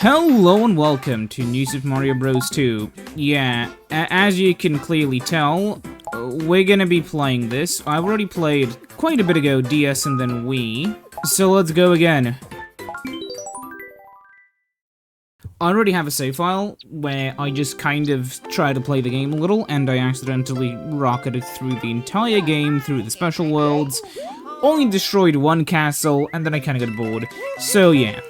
Hello and welcome to New Super Mario Bros. 2. Yeah, as you can clearly tell, we're gonna be playing this. I've already played quite a bit ago, DS and then Wii. So let's go again. I already have a save file where I just kind of try to play the game a little, and I accidentally rocketed through the entire game, through the special worlds, only destroyed one castle, and then I kinda got bored. So yeah.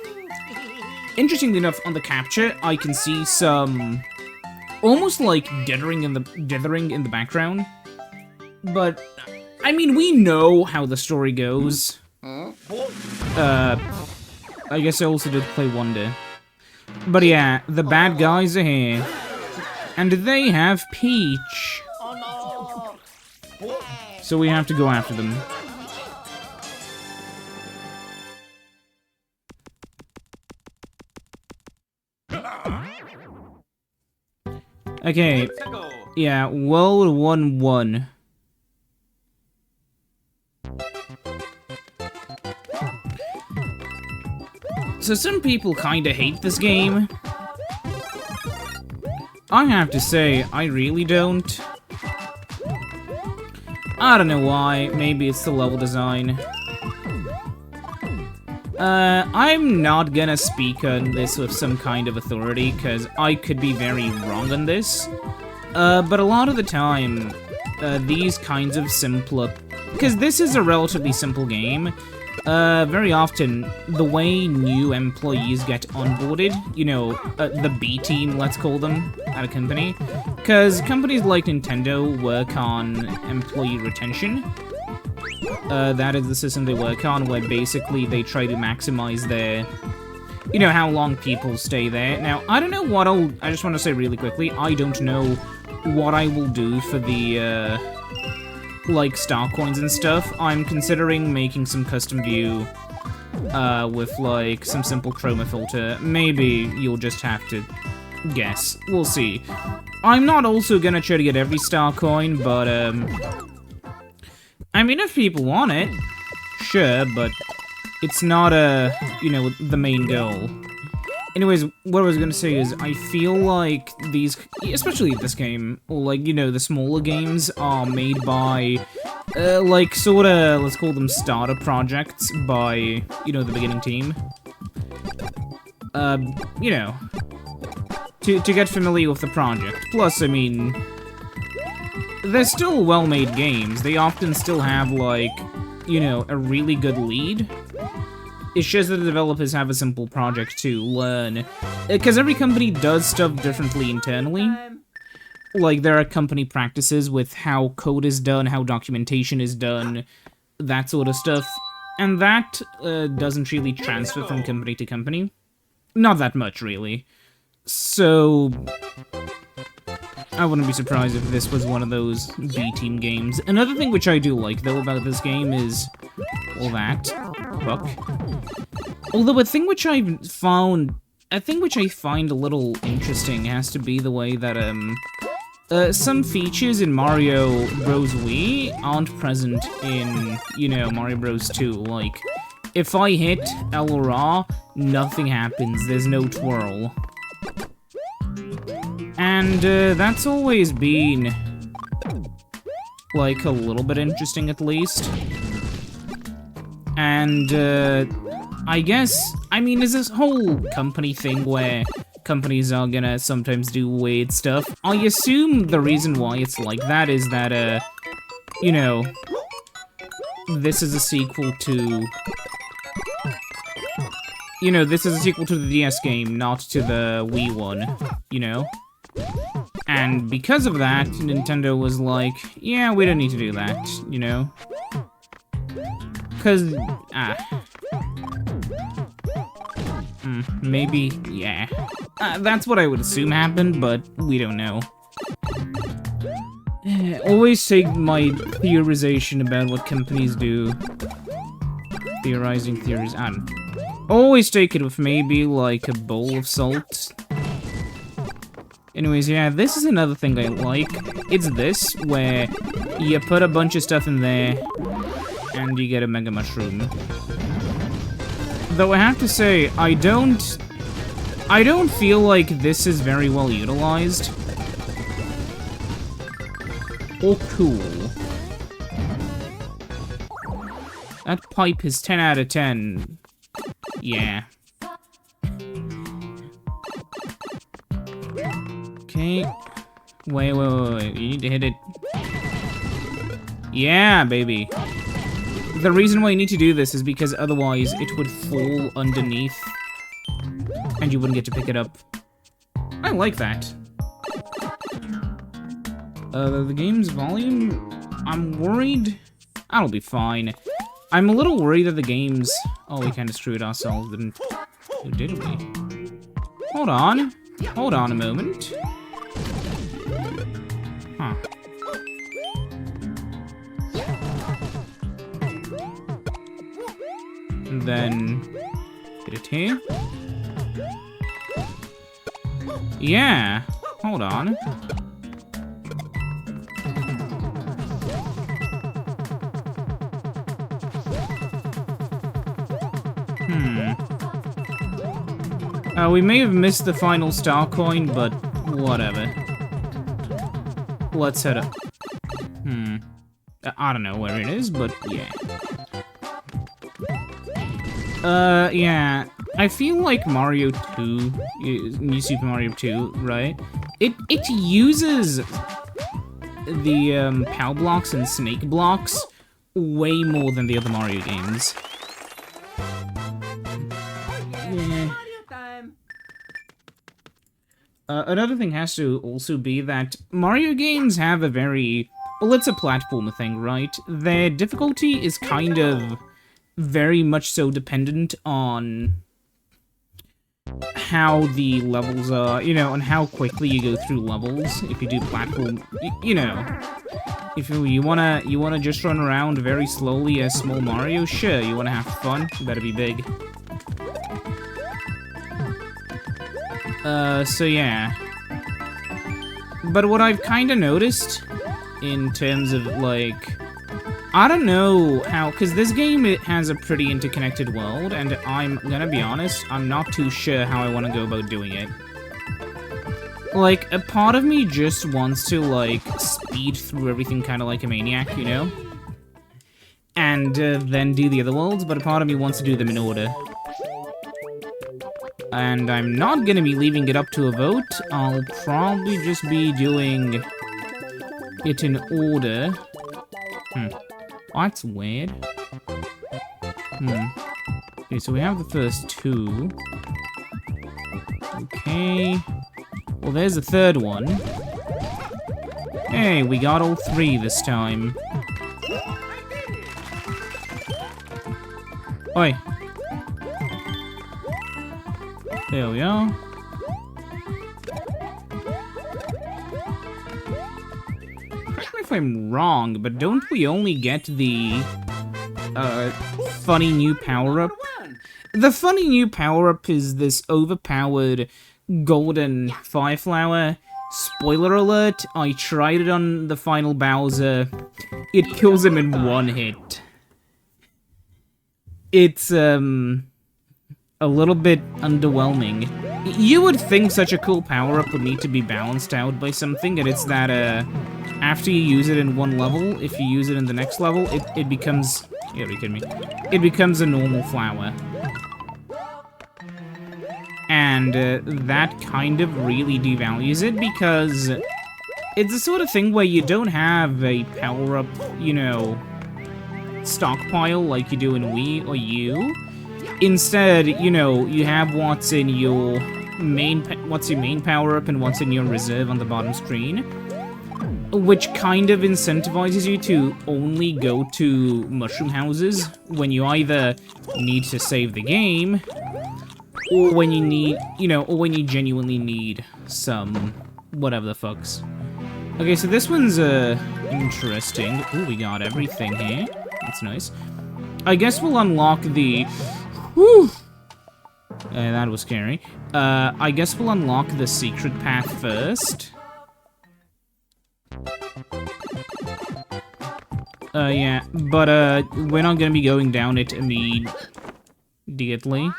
Interestingly enough, on the capture, I can see some almost like dithering in the background. But I mean, we know how the story goes. I guess I also did play Wonder. But yeah, the bad guys are here. And they have Peach. So we have to go after them. Okay, yeah, World 1-1. So some people kinda hate this game. I have to say, I really don't. I don't know why, maybe it's the level design. I'm not gonna speak on this with some kind of authority, because I could be very wrong on this. But a lot of the time, these kinds of simpler... Because this is a relatively simple game, very often, the way new employees get onboarded, you know, the B team, let's call them, at a company, because companies like Nintendo work on employee retention. That is the system they work on, where basically they try to maximize their, you know, how long people stay there. Now, I don't know what I just want to say really quickly, I don't know what I will do for the, like, star coins and stuff. I'm considering making some custom view, with, like, some simple chroma filter. Maybe you'll just have to guess. We'll see. I'm not also gonna try to get every star coin, but, I mean, if people want it, sure, but it's not, you know, the main goal. Anyways, what I was gonna say is, I feel like these, especially this game, or like, you know, the smaller games are made by, like, sorta, let's call them starter projects by, you know, the beginning team. You know, to get familiar with the project. Plus, I mean, they're still well-made games. They often still have, like, you know, a really good lead. It's just that the developers have a simple project to learn. Because every company does stuff differently internally. Like, there are company practices with how code is done, how documentation is done, that sort of stuff. And that doesn't really transfer from company to company. Not that much, really. So I wouldn't be surprised if this was one of those B-team games. Another thing which I do like, though, about this game is... all that. Fuck. Although a thing which I find a little interesting has to be the way that, some features in Mario Bros. Wii aren't present in, you know, Mario Bros. 2. Like, if I hit L or R, nothing happens. There's no twirl. And, that's always been, like, a little bit interesting, at least. And, I guess, I mean, is this whole company thing where companies are gonna sometimes do weird stuff? I assume the reason why it's like that is that, you know, this is a sequel to... You know, this is a sequel to the DS game, not to the Wii one, you know? And because of that, Nintendo was like, yeah, we don't need to do that, you know? Cause, maybe, yeah. That's what I would assume happened, but we don't know. Always take my theorization about what companies do. Theorizing theories, I don't know. Always take it with maybe, like, a bowl of salt. Anyways, yeah, this is another thing I like. It's this, where you put a bunch of stuff in there, and you get a Mega Mushroom. Though I have to say, I don't I don't feel like this is very well utilized. Or cool. That pipe is 10 out of 10. Yeah. Okay. Wait. You need to hit it. Yeah, baby. The reason why you need to do this is because otherwise it would fall underneath and you wouldn't get to pick it up. I like that. The game's volume? I'm worried. That'll be fine. I'm a little worried that the game's... Oh, we kind of screwed ourselves, didn't... Oh, did we? Hold on. Hold on a moment. Huh. And then... Hit it here. Yeah. Hold on. We may have missed the final star coin, but whatever. Let's head up. I don't know where it is, but yeah. Yeah. I feel like Mario 2, New Super Mario 2, right? It uses the POW blocks and snake blocks way more than the other Mario games. Yeah. Another thing has to also be that Mario games have a very... Well, it's a platformer thing, right? Their difficulty is kind of very much so dependent on how the levels are, you know, and how quickly you go through levels. If you do platform, you know, if you wanna just run around very slowly as small Mario, sure. You wanna have fun, you better be big. So yeah. But what I've kind of noticed in terms of, like, I don't know how, because this game, it has a pretty interconnected world, and I'm gonna be honest, I'm not too sure how I want to go about doing it. Like, a part of me just wants to, like, speed through everything kind of like a maniac, you know? And then do the other worlds, but a part of me wants to do them in order. And I'm not gonna be leaving it up to a vote. I'll probably just be doing it in order. That's weird. Okay, so we have the first two. Okay. Well, there's the third one. Hey, we got all three this time. Oi. There we are. Correct me if I'm wrong, but don't we only get the funny new power-up? The funny new power-up is this overpowered golden fire flower. Spoiler alert, I tried it on the final Bowser. It kills him in one hit. It's, a little bit underwhelming. You would think such a cool power-up would need to be balanced out by something, and it's that, after you use it in one level, if you use it in the next level, it becomes... You gotta be kidding me. It becomes a normal flower. And, that kind of really devalues it, because it's the sort of thing where you don't have a power-up, you know, stockpile like you do in Wii or U. Instead, you know, you have what's in your main power-up and what's in your reserve on the bottom screen, which kind of incentivizes you to only go to mushroom houses when you either need to save the game, or when you need, you know, or when you genuinely need some whatever the fucks. Okay, so this one's, interesting. Ooh, we got everything here. That's nice. I guess we'll unlock the... Whew! That was scary. I guess we'll unlock the secret path first. Yeah, but, we're not gonna be going down it immediately.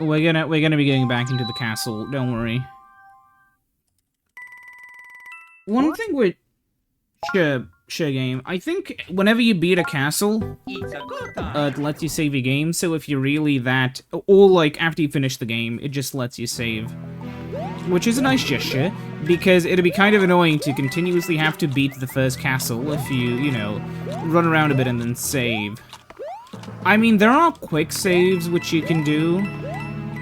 We're gonna be getting back into the castle, don't worry. One thing with Sure game, I think whenever you beat a castle, it lets you save your game, so if you're really that... Or, like, after you finish the game, it just lets you save. Which is a nice gesture, because it'd be kind of annoying to continuously have to beat the first castle if you know, run around a bit and then save. I mean, there are quick saves which you can do,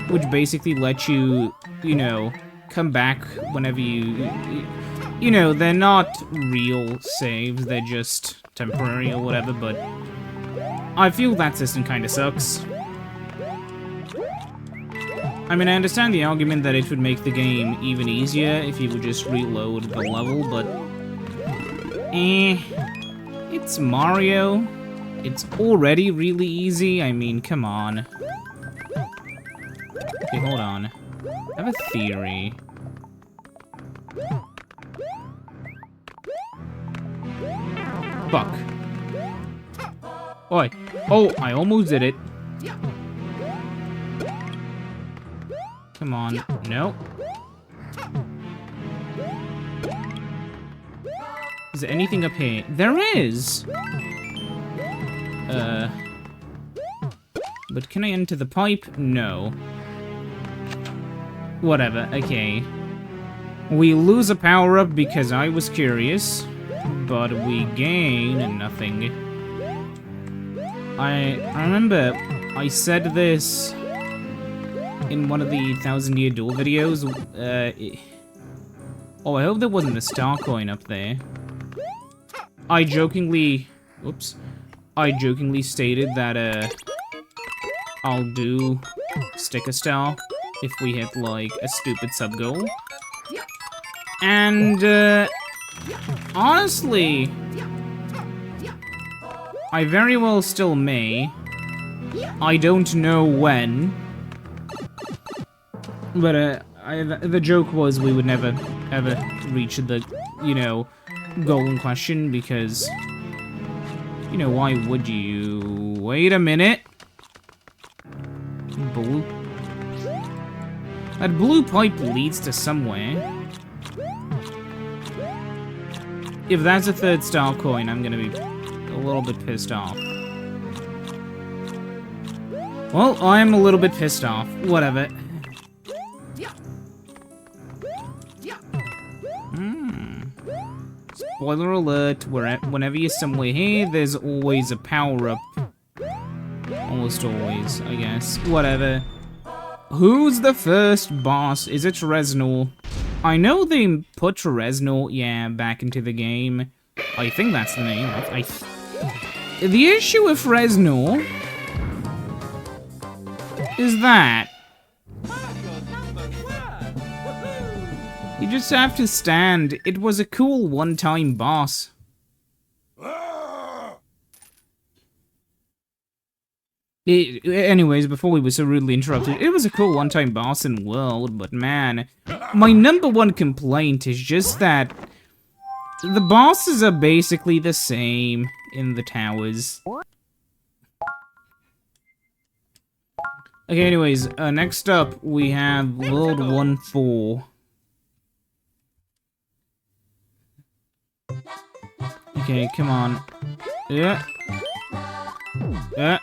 which basically let you, you know, come back whenever you know, they're not real saves, they're just temporary or whatever, but I feel that system kinda sucks. I mean, I understand the argument that it would make the game even easier if you would just reload the level, but... It's Mario. It's already really easy, I mean, come on. Okay, hold on. I have a theory. Fuck. Oi. Oh, I almost did it. Come on. No. Is there anything up here? There is! But can I enter the pipe? No. Whatever, okay. We lose a power-up because I was curious, but we gain nothing. I remember I said this in one of the 1000-Year Duel videos. Oh, I hope there wasn't a star coin up there. I jokingly stated that, I'll do sticker star if we hit, like, a stupid sub-goal. And, honestly, I very well still may. I don't know when. But, the joke was we would never, ever reach the, you know, goal in question, because, you know, why would you? Wait a minute. Blue. That blue pipe leads to somewhere. If that's a third star coin, I'm gonna be a little bit pissed off. Well, I'm a little bit pissed off. Whatever. Spoiler alert, whenever you're somewhere here, there's always a power-up. Almost always, I guess. Whatever. Who's the first boss? Is it Reznor? I know they put Reznor, yeah, back into the game. I think that's the name. The issue with Reznor is that you just have to stand. It was a cool one-time boss. Anyways, before we were so rudely interrupted, it was a cool one-time boss in World, but man, my #1 complaint is just that the bosses are basically the same in the towers. Okay, anyways, next up, we have World 1-4. Okay, come on. Yeah. Yeah.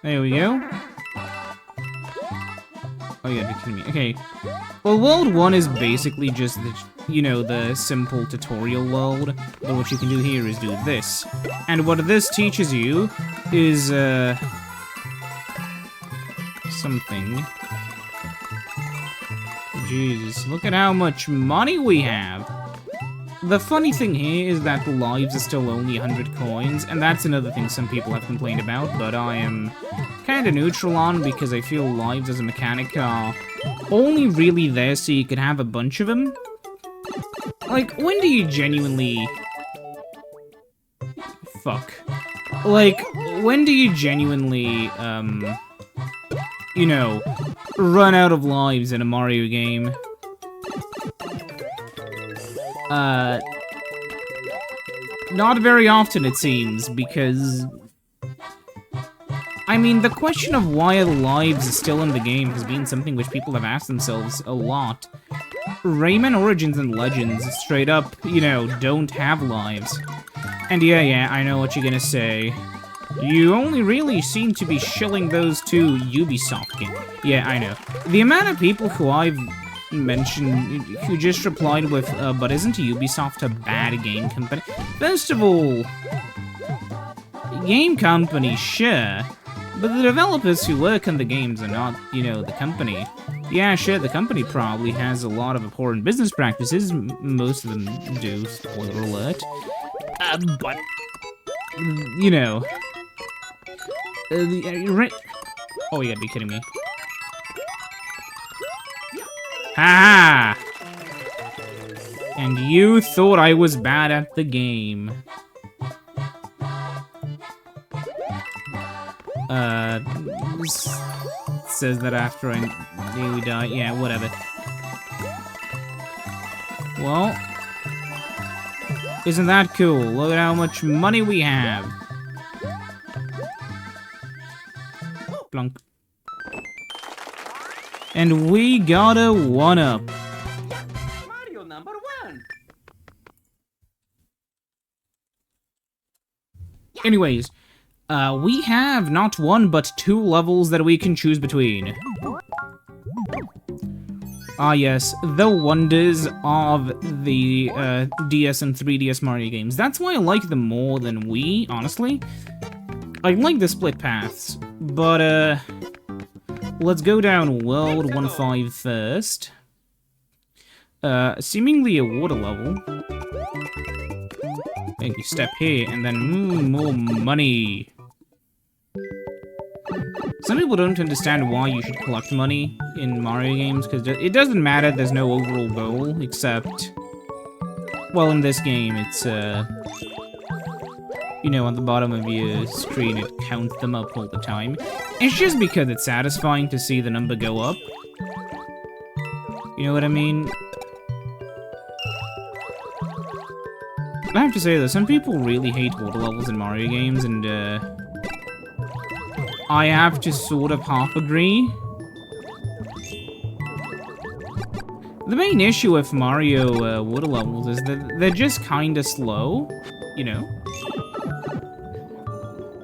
There we go. Oh yeah, you're kidding me. Okay. Well, World 1 is basically just the, you know, the simple tutorial world. But what you can do here is do this. And what this teaches you is, something. Jesus, look at how much money we have. The funny thing here is that the lives are still only 100 coins, and that's another thing some people have complained about, but I am kinda neutral on, because I feel lives as a mechanic are only really there so you can have a bunch of them. Like, when do you genuinely... Fuck. Like, when do you genuinely, you know, run out of lives in a Mario game? Not very often, it seems, because I mean, the question of why lives are still in the game has been something which people have asked themselves a lot. Rayman Origins and Legends straight up, you know, don't have lives. And yeah, I know what you're gonna say. You only really seem to be shilling those two Ubisoft games. Yeah, I know. The amount of people who I've mentioned who just replied with, but isn't Ubisoft a bad game company? First of all, game company, sure. But the developers who work on the games are not, you know, the company. Yeah, sure, the company probably has a lot of abhorrent business practices. Most of them do, spoiler alert. But, you know... oh, you gotta be kidding me. Ha! And you thought I was bad at the game. Says that after I nearly die. Yeah, whatever. Well, isn't that cool? Look at how much money we have. Plunk. And we got a 1-up. Mario number 1. Anyways, we have not one but 2 levels that we can choose between. Ah yes, the wonders of the DS and 3DS Mario games. That's why I like them more than Wii, honestly. I like the split paths, but let's go down World 1-5 first. Seemingly a water level. And you step here, and then more money. Some people don't understand why you should collect money in Mario games, because it doesn't matter, there's no overall goal, except... Well, in this game, it's, you know, on the bottom of your screen, it counts them up all the time. It's just because it's satisfying to see the number go up. You know what I mean? I have to say though, some people really hate water levels in Mario games, and, I have to sort of half agree. The main issue with Mario water levels is that they're just kinda slow, you know?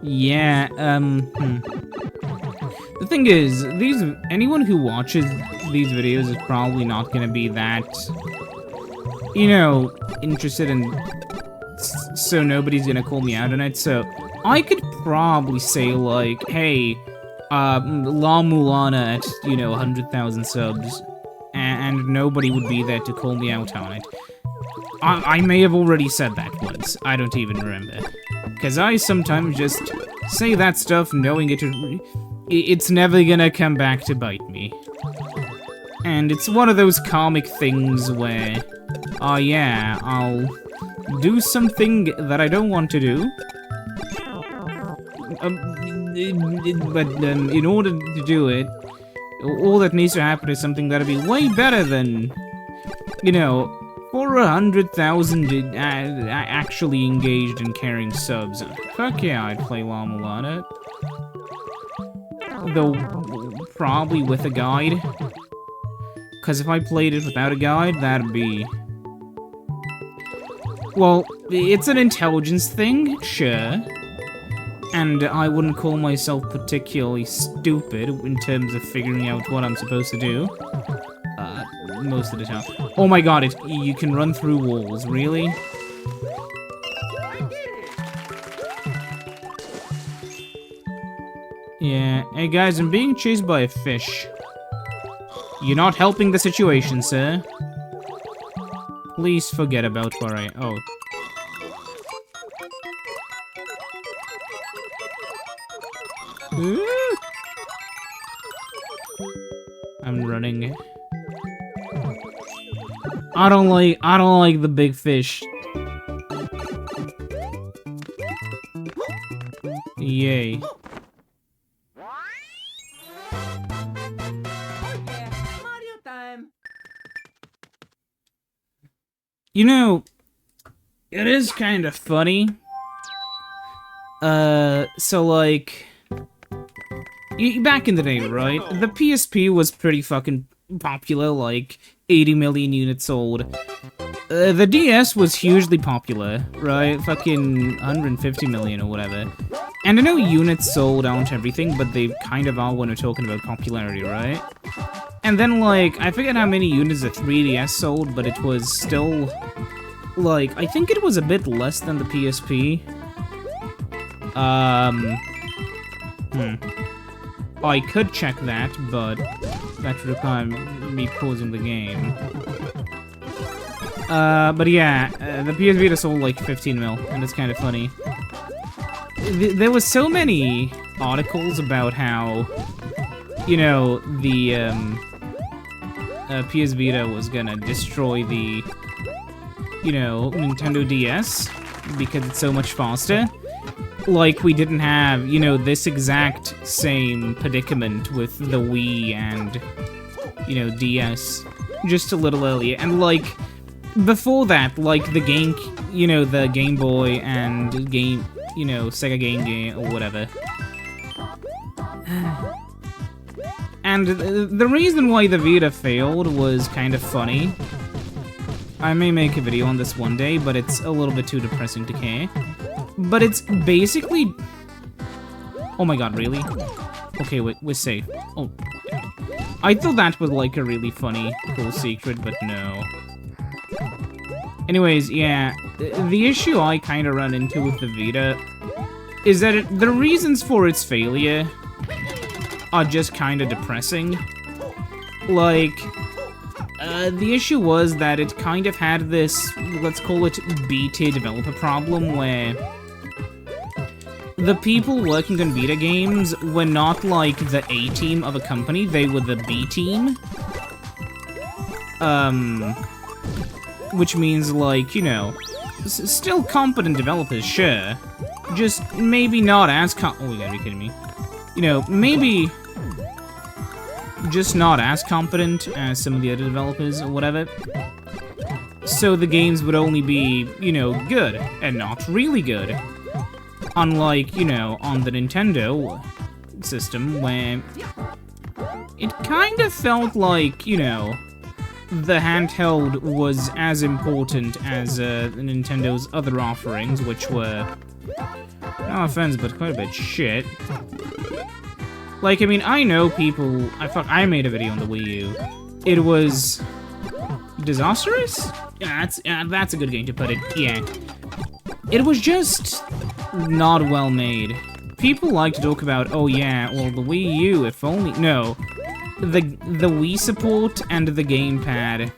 Yeah, The thing is, anyone who watches these videos is probably not gonna be that, you know, interested in, so nobody's gonna call me out on it, so I could probably say, like, hey, La Mulana at, you know, 100,000 subs, and nobody would be there to call me out on it. I may have already said that once, I don't even remember. Because I sometimes just say that stuff knowing it's never gonna come back to bite me. And it's one of those comic things where, oh yeah, I'll do something that I don't want to do, but in order to do it, all that needs to happen is something that'll be way better than, you know, for 100,000 actually engaged and caring subs. Fuck yeah, I'd play La Mulana. Though, probably with a guide. Because if I played it without a guide, that'd be... Well, it's an intelligence thing, sure. And I wouldn't call myself particularly stupid in terms of figuring out what I'm supposed to do. Most of the time. Oh my god, you can run through walls, really? Yeah, hey guys, I'm being chased by a fish. You're not helping the situation, sir. Please forget about where I... Oh. Ooh. I'm running. I don't like the big fish. Yay. Mario time. You know, it is kind of funny. So like, back in the day, right? The PSP was pretty fucking popular, like 80 million units sold. The DS was hugely popular, right? Fucking 150 million or whatever. And I know units sold aren't everything, but they kind of are when we're talking about popularity, right? And then, like, I forget how many units the 3DS sold, but it was still, like, I think it was a bit less than the PSP. I could check that, but that would require me pausing the game. But yeah, the PS Vita sold like 15 mil, and it's kind of funny. There was so many articles about how, you know, the PS Vita was gonna destroy the, you know, Nintendo DS because it's so much faster. Like, we didn't have, you know, this exact same predicament with the Wii and, you know, DS just a little earlier. And, like, before that, like, the Game, you know, the Game Boy and Game, you know, Sega Game Gear or whatever. And the reason why the Vita failed was kind of funny. I may make a video on this one day, but it's a little bit too depressing to care. But it's basically... Oh my god, really? Okay, we're safe. Oh. I thought that was like a really funny cool secret, but no. Anyways, yeah. The issue I kind of run into with the Vita is that the reasons for its failure are just kind of depressing. Like... the issue was that it kind of had this, let's call it B-tier developer problem, where the people working on Vita games were not like the A-team of a company, they were the B-team. Which means, like, you know, still competent developers, sure. Just maybe not as oh, you gotta be kidding me. You know, maybe... just not as competent as some of the other developers or whatever. So the games would only be, you know, good and not really good. Unlike, you know, on the Nintendo system where it kind of felt like, you know, the handheld was as important as Nintendo's other offerings, which were, no offense, but quite a bit shit. Like, I mean, I know people... I made a video on the Wii U. It was... disastrous? Yeah, that's a good game to put it. Yeah. It was just... not well made. People like to talk about, oh yeah, well, the Wii U, if only... No. The Wii support and the gamepad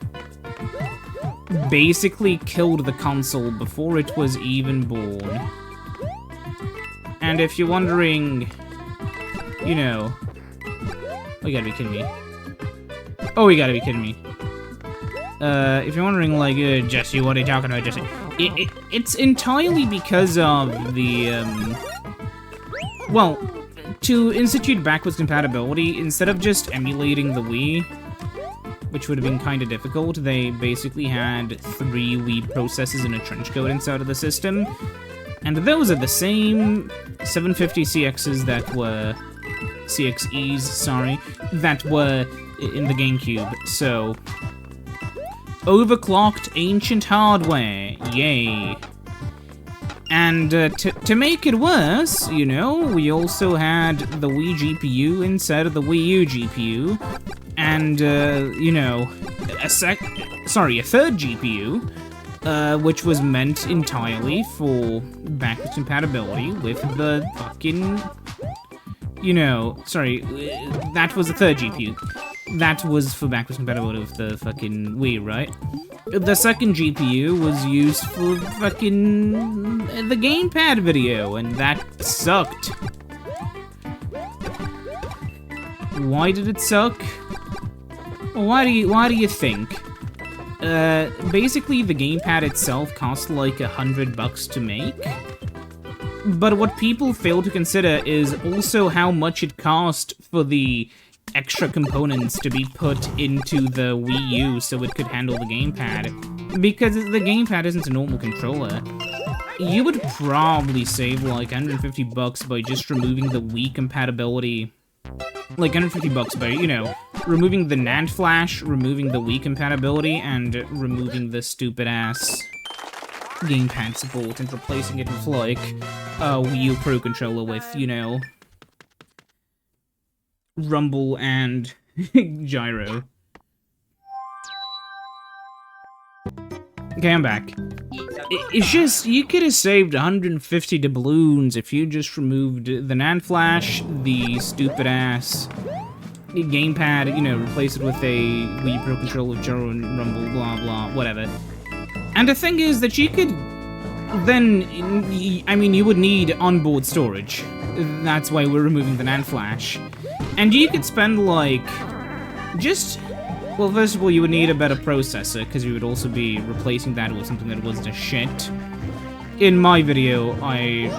basically killed the console before it was even born. And if you're wondering... you know... oh, you gotta be kidding me. Oh, you gotta be kidding me. If you're wondering, like, Jesse, what are you talking about, Jesse? It's entirely because of the, well, to institute backwards compatibility, instead of just emulating the Wii, which would have been kind of difficult, they basically had 3 Wii processors and a trench code inside of the system. And those are the same 750 CXs that were... CXEs, sorry, that were in the GameCube, so... overclocked ancient hardware, yay. And to make it worse, you know, we also had the Wii GPU inside of the Wii U GPU, and, you know, a third GPU, which was meant entirely for backwards compatibility with the fucking... you know, sorry, that was the third GPU. That was for backwards compatibility with the fucking Wii, right? The second GPU was used for fucking the gamepad video, and that sucked. Why did it suck? Why do you think? Basically the gamepad itself cost like $100 to make. But what people fail to consider is also how much it cost for the extra components to be put into the Wii U so it could handle the gamepad. Because the gamepad isn't a normal controller. You would probably save like $150 by just removing the Wii compatibility like, $150, but, you know, removing the NAND flash, removing the Wii compatibility, and removing the stupid-ass gamepad support, and replacing it with, like, a Wii U Pro Controller with, you know, rumble and gyro. Okay, I'm back. It's just, you could have saved 150 doubloons if you just removed the NAND flash, the stupid-ass gamepad, you know, replace it with a Wii Pro Controller with gyro and rumble, blah blah, whatever. And the thing is that you could then, I mean, you would need onboard storage. That's why we're removing the NAND flash. And you could spend, like, just... Well, first of all, you would need a better processor, because you would also be replacing that with something that wasn't a shit. In my video, I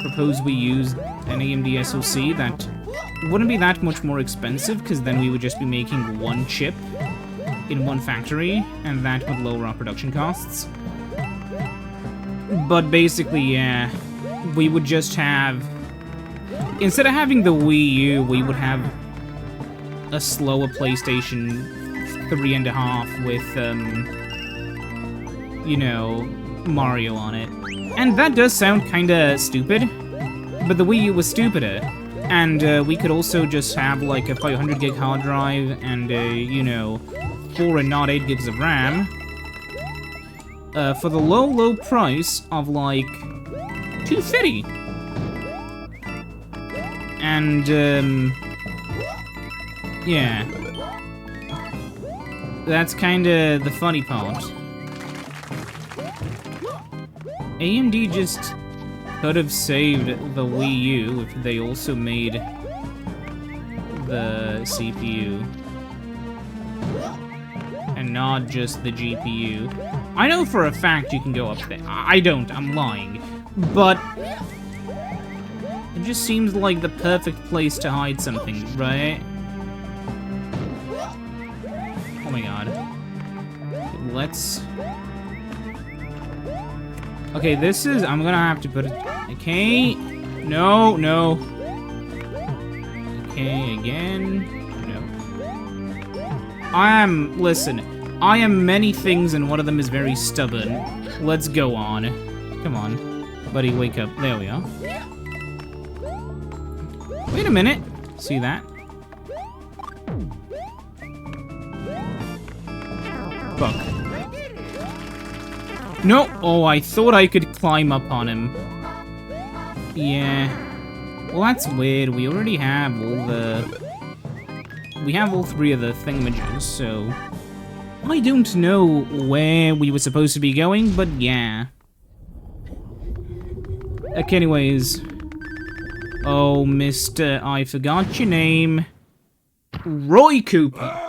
propose we use an AMD SoC that wouldn't be that much more expensive, because then we would just be making one chip in one factory, and that would lower our production costs. But basically, yeah, we would just have... Instead of having the Wii U, we would have a slower PlayStation 3.5 with, you know, Mario on it. And that does sound kinda stupid, but the Wii U was stupider. And we could also just have, like, a 500 gig hard drive and, you know, 4 and not 8 gigs of RAM. For the low price of, like, $250. And, yeah. That's kinda the funny part. AMD just could have saved the Wii U if they also made the CPU. And not just the GPU. I know for a fact you can go up there. I don't, I'm lying. But it just seems like the perfect place to hide something, right? Oh my god. Let's... Okay, this is... I'm gonna have to put it... Okay. No, no. Okay, again. No. Listen. I am many things and one of them is very stubborn. Let's go on. Come on. Buddy, wake up. There we are. Wait a minute. See that? Fuck. No! Oh, I thought I could climb up on him. Yeah. Well, that's weird. We already have all the... We have all three of the thingamages, so... I don't know where we were supposed to be going, but yeah. Okay, anyways. Oh, Mr. I forgot your name. Roy Cooper.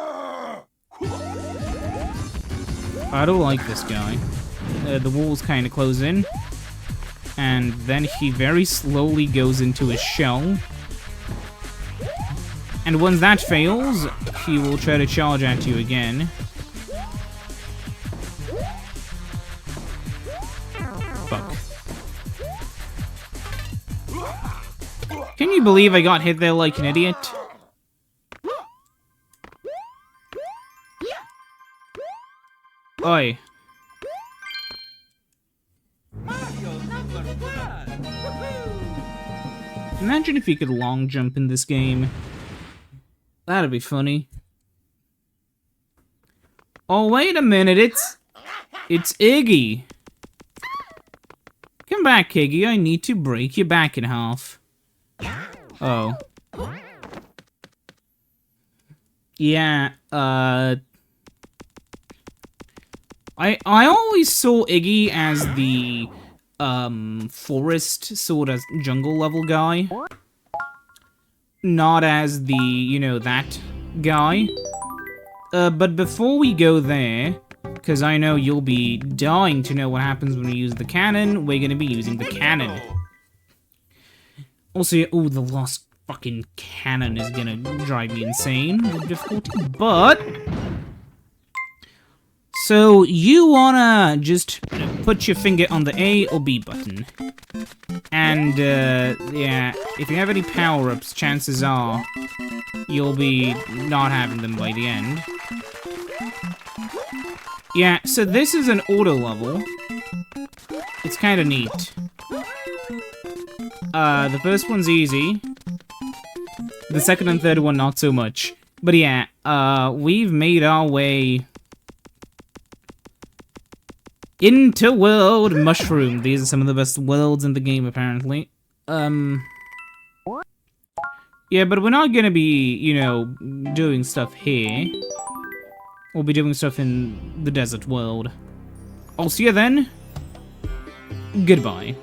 I don't like this guy. The walls kind of close in. And then he very slowly goes into his shell. And once that fails, he will try to charge at you again. Fuck. Can you believe I got hit there like an idiot? Oi. Imagine if you could long jump in this game. That'd be funny. Oh, wait a minute, it's Iggy. Come back, Iggy, I need to break your back in half. Oh. Yeah, I always saw Iggy as the, forest sort of jungle level guy. Not as the, you know, that guy. But before we go there, because I know you'll be dying to know what happens when we use the cannon, we're gonna be using the cannon. Also, oh, the lost fucking cannon is gonna drive me insane with difficulty, but... So, you wanna just put your finger on the A or B button. And, yeah, if you have any power-ups, chances are you'll be not having them by the end. Yeah, so this is an auto level. It's kind of neat. The first one's easy. The second and third one, not so much. But yeah, we've made our way into World Mushroom. These are some of the best worlds in the game, apparently. Yeah, but we're not gonna be, you know, doing stuff here. We'll be doing stuff in the desert world. I'll see you then. Goodbye.